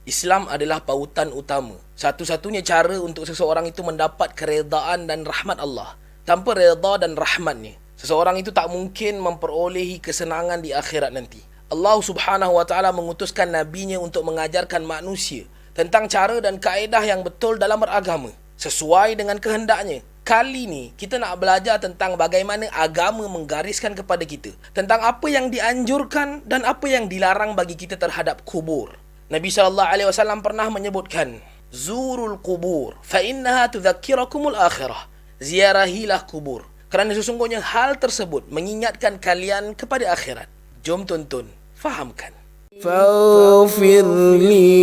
Islam adalah pautan utama. Satu-satunya cara untuk seseorang itu mendapat keredaan dan rahmat Allah. Tanpa redha dan rahmatnya, seseorang itu tak mungkin memperolehi kesenangan di akhirat nanti. Allah Subhanahu wa taala mengutuskan nabinya untuk mengajarkan manusia tentang cara dan kaedah yang betul dalam beragama sesuai dengan kehendaknya. Kali ni kita nak belajar tentang bagaimana agama menggariskan kepada kita tentang apa yang dianjurkan dan apa yang dilarang bagi kita terhadap kubur. Nabi SAW pernah menyebutkan, Zurul kubur fa innaha tudzakkirakumul akhirah. Ziarahilah kubur kerana sesungguhnya hal tersebut mengingatkan kalian kepada akhirat. Jom tonton, fahamkan. فاغفر لي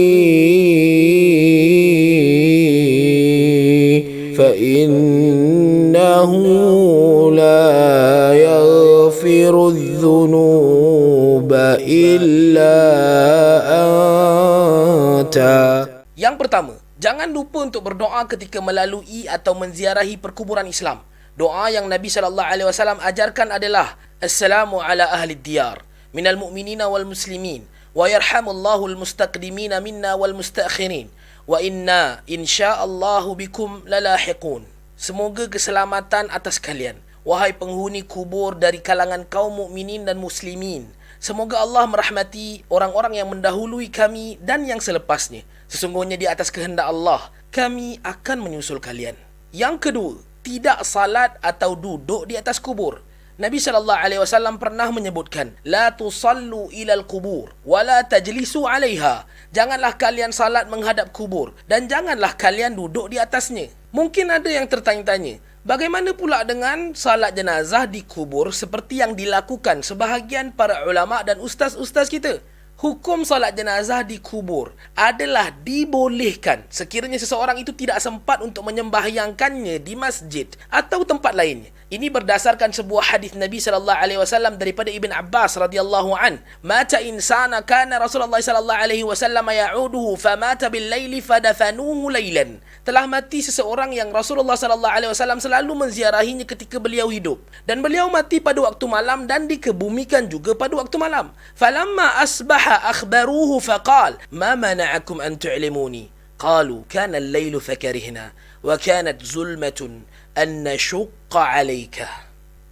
فإنه لا يغفر الذنوب إلا أنت. Yang pertama, jangan lupa untuk berdoa ketika melalui atau menziarahi perkuburan Islam. Doa yang Nabi SAW ajarkan adalah Assalamu ala ahli diyar minal mu'minina wal muslimin wa yarhamullahu al-mustaqdimina minna wal mustakhirin wa inna insya'allahu bikum lalahiqun. Semoga keselamatan atas kalian, wahai penghuni kubur dari kalangan kaum mukminin dan muslimin. Semoga Allah merahmati orang-orang yang mendahului kami dan yang selepasnya. Sesungguhnya di atas kehendak Allah, kami akan menyusul kalian. Yang kedua, tidak salat atau duduk di atas kubur. Nabi SAW pernah menyebutkan, La tusallu ilal kubur, wa la tajlisu alaiha. Janganlah kalian salat menghadap kubur, dan janganlah kalian duduk di atasnya. Mungkin ada yang tertanya-tanya, bagaimana pula dengan salat jenazah di kubur seperti yang dilakukan sebahagian para ulama dan ustaz-ustaz kita? Hukum salat jenazah di kubur adalah dibolehkan sekiranya seseorang itu tidak sempat untuk menyembahyangkannya di masjid atau tempat lainnya. Ini berdasarkan sebuah hadis Nabi SAW daripada Ibn Abbas radhiyallahu an. Mata insana kana Rasulullah SAW ya'uduhu famata bil laili fadafanuhu lailan. Telah mati seseorang yang Rasulullah SAW selalu menziarahinya ketika beliau hidup, dan beliau mati pada waktu malam dan dikebumikan juga pada waktu malam. Falamma asbaha akhbaruhu faqal ma mana'akum an tu'limuni qalu kana al-lailu fakarihna wa kanat zulmatun an nashqa 'alayka.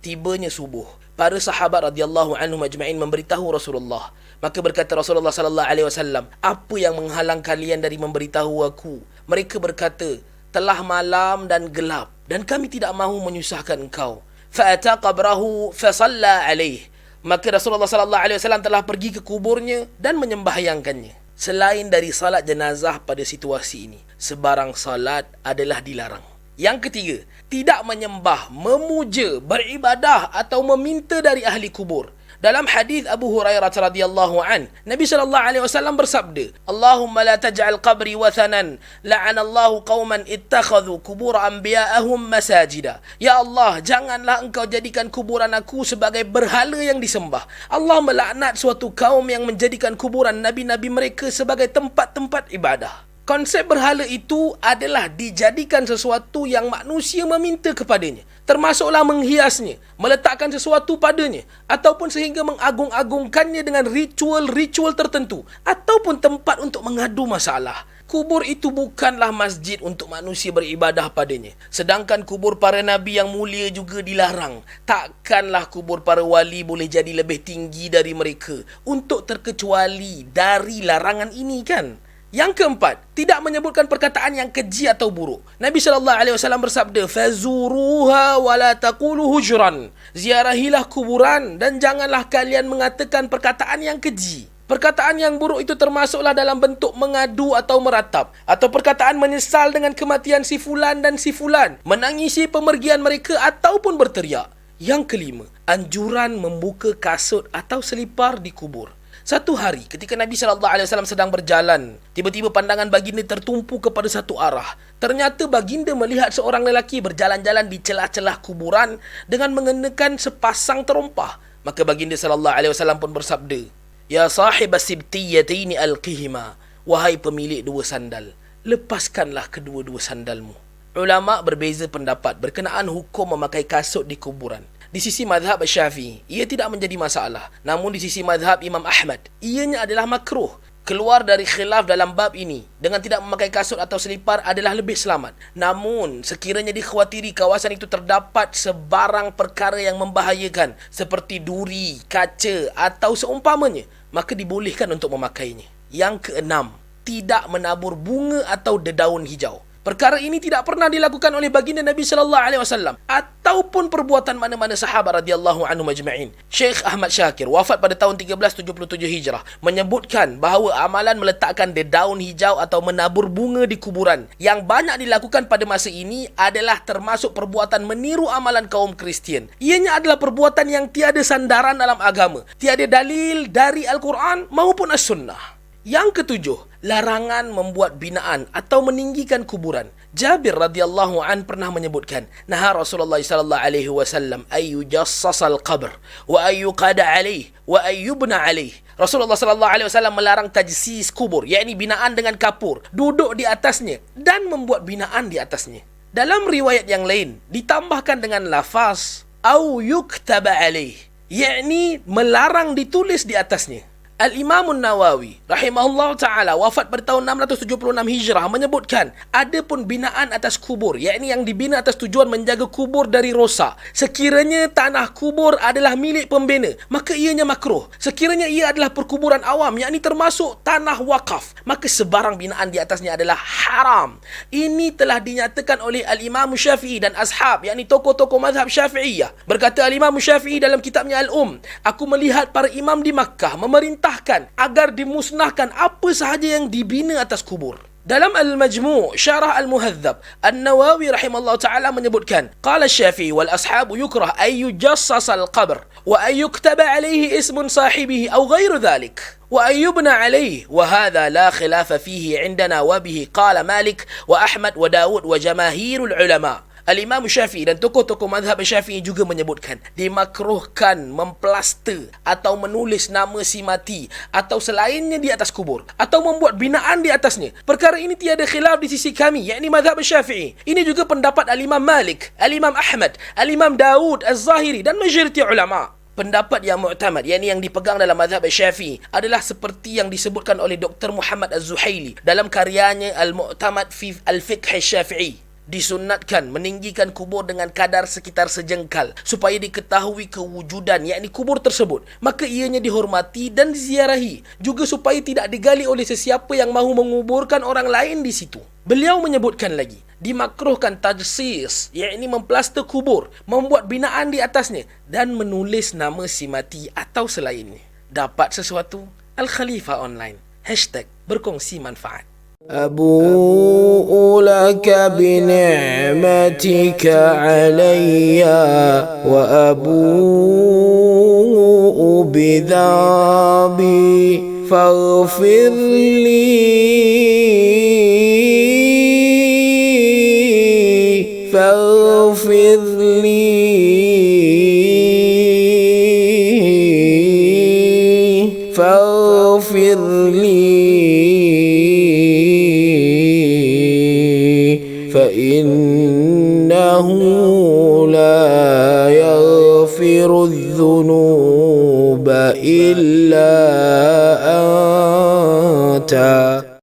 Tibanya subuh, para sahabat radhiyallahu anhum ajma'in memberitahu Rasulullah. Maka berkata Rasulullah sallallahu alaihi wasallam, apa yang menghalang kalian dari memberitahu aku? Mereka berkata, telah malam dan gelap dan kami tidak mahu menyusahkan engkau. Fa'ata qabrahu fa shalla alaihi. Maka Rasulullah sallallahu alaihi wasallam telah pergi ke kuburnya dan menyembahyangkannya. Selain dari salat jenazah pada situasi ini, sebarang salat adalah dilarang. Yang ketiga, tidak menyembah, memuja, beribadah atau meminta dari ahli kubur. Dalam hadis Abu Hurairah radhiyallahu an, Nabi sallallahu alaihi wasallam bersabda, Allahumma la taj'al qabri wathanan, la'anallahu qauman ittakhadhu qubur anbiya'ahum masajida. Ya Allah, janganlah engkau jadikan kuburan aku sebagai berhala yang disembah. Allah melaknat suatu kaum yang menjadikan kuburan nabi-nabi mereka sebagai tempat-tempat ibadah. Konsep berhala itu adalah dijadikan sesuatu yang manusia meminta kepadanya, termasuklah menghiasnya, meletakkan sesuatu padanya, ataupun sehingga mengagung-agungkannya dengan ritual-ritual tertentu, ataupun tempat untuk mengadu masalah. Kubur itu bukanlah masjid untuk manusia beribadah padanya. Sedangkan kubur para nabi yang mulia juga dilarang. Takkanlah kubur para wali boleh jadi lebih tinggi dari mereka untuk terkecuali dari larangan ini, kan? Yang keempat, tidak menyebutkan perkataan yang keji atau buruk. Nabi SAW bersabda, Fazuruha wa la taqulu hujran. Ziarahilah kuburan dan janganlah kalian mengatakan perkataan yang keji. Perkataan yang buruk itu termasuklah dalam bentuk mengadu atau meratap, atau perkataan menyesal dengan kematian si fulan dan si fulan, menangisi pemergian mereka ataupun berteriak. Yang kelima, anjuran membuka kasut atau selipar di kubur. Satu hari ketika Nabi SAW sedang berjalan, tiba-tiba pandangan baginda tertumpu kepada satu arah. Ternyata baginda melihat seorang lelaki berjalan-jalan di celah-celah kuburan dengan mengenakan sepasang terompah. Maka baginda SAW pun bersabda, Ya sahib as-sibtiyataini alqihima. Wahai pemilik dua sandal, lepaskanlah kedua-dua sandalmu. Ulama berbeza pendapat berkenaan hukum memakai kasut di kuburan. Di sisi mazhab Syafi'i, ia tidak menjadi masalah. Namun di sisi mazhab Imam Ahmad, ianya adalah makruh. keluar dari khilaf dalam bab ini dengan tidak memakai kasut atau selipar adalah lebih selamat. Namun, sekiranya dikhawatiri kawasan itu terdapat sebarang perkara yang membahayakan seperti duri, kaca atau seumpamanya, maka dibolehkan untuk memakainya. Yang keenam, tidak menabur bunga atau dedaun hijau. Perkara ini tidak pernah dilakukan oleh baginda Nabi sallallahu alaihi wasallam ataupun perbuatan mana-mana sahabat radhiyallahu anhum ajma'in. Syekh Ahmad Syakir wafat pada tahun 1377 Hijrah menyebutkan bahawa amalan meletakkan dedaun hijau atau menabur bunga di kuburan yang banyak dilakukan pada masa ini adalah termasuk perbuatan meniru amalan kaum Kristian. Ianya adalah perbuatan yang tiada sandaran dalam agama, tiada dalil dari Al-Quran maupun As-Sunnah. Yang ketujuh, larangan membuat binaan atau meninggikan kuburan. Jabir radhiyallahu an pernah menyebutkan, "Naha Rasulullah sallallahu alaihi wasallam ayu jassasal qabr wa ayu qada alaih wa ayyubna alaih." Rasulullah sallallahu alaihi wasallam melarang tajsis kubur, yakni binaan dengan kapur, duduk di atasnya dan membuat binaan di atasnya. Dalam riwayat yang lain ditambahkan dengan lafaz au yuktaba alaih, yakni melarang ditulis di atasnya. Al-Imam Nawawi rahimahullah ta'ala wafat pada tahun 676 Hijrah menyebutkan, adapun binaan atas kubur, yakni yang dibina atas tujuan menjaga kubur dari rosak, sekiranya tanah kubur adalah milik pembina, maka ianya makruh. Sekiranya ia adalah perkuburan awam, yakni termasuk tanah wakaf, maka sebarang binaan di atasnya adalah haram. Ini telah dinyatakan oleh Al-Imam Syafi'i dan ashab, yakni tokoh-tokoh mazhab Syafi'iyah. Berkata Al-Imam Syafi'i dalam kitabnya Al-Um, "Aku melihat para imam di Makkah memerintah agar dimusnahkan apa sahaja yang dibina atas kubur." Dalam Al-Majmu' Syarah Al-Muhadzab, An-Nawawi rahimahullah ta'ala menyebutkan, "Qala Syafi'i wal ashabu yukrah ay yujassas al-qabr wa ay yuktaba alayhi ismun sahibihi aw ghairu dhalik wa ay yubna alayhi wa hadha la khilafa fihi 'indana wa bihi qala Malik wa Ahmad wa Daud wa jamaahirul ulama." Al-Imam Syafi'i dan tokoh-tokoh mazhab Syafi'i juga menyebutkan dimakruhkan memplaster atau menulis nama si mati atau selainnya di atas kubur atau membuat binaan di atasnya. Perkara ini tiada khilaf di sisi kami, yakni mazhab Syafi'i. Ini juga pendapat Al-Imam Malik, Al-Imam Ahmad, Al-Imam Daud Az-Zahiri dan majoriti ulama. Pendapat yang mu'tamad, yakni yang dipegang dalam mazhab Syafi'i, adalah seperti yang disebutkan oleh Dr. Muhammad Az-Zuhaili dalam karyanya Al-Mu'tamad fi Al-Fiqh Syafi'i. Disunatkan meninggikan kubur dengan kadar sekitar sejengkal supaya diketahui kewujudan, yakni kubur tersebut, maka ianya dihormati dan diziarahi, juga supaya tidak digali oleh sesiapa yang mahu menguburkan orang lain di situ. Beliau menyebutkan lagi, dimakruhkan tajsis, yakni memplaster kubur, membuat binaan di atasnya dan menulis nama si mati atau selainnya. Dapat sesuatu? Al-Khalifah Online #berkongsi manfaat. أبوء لك بنعمتك علي وأبوء بذنبي فاغفر لي فاغفر لي فإنه لا يغفر الذنوب إلا أنت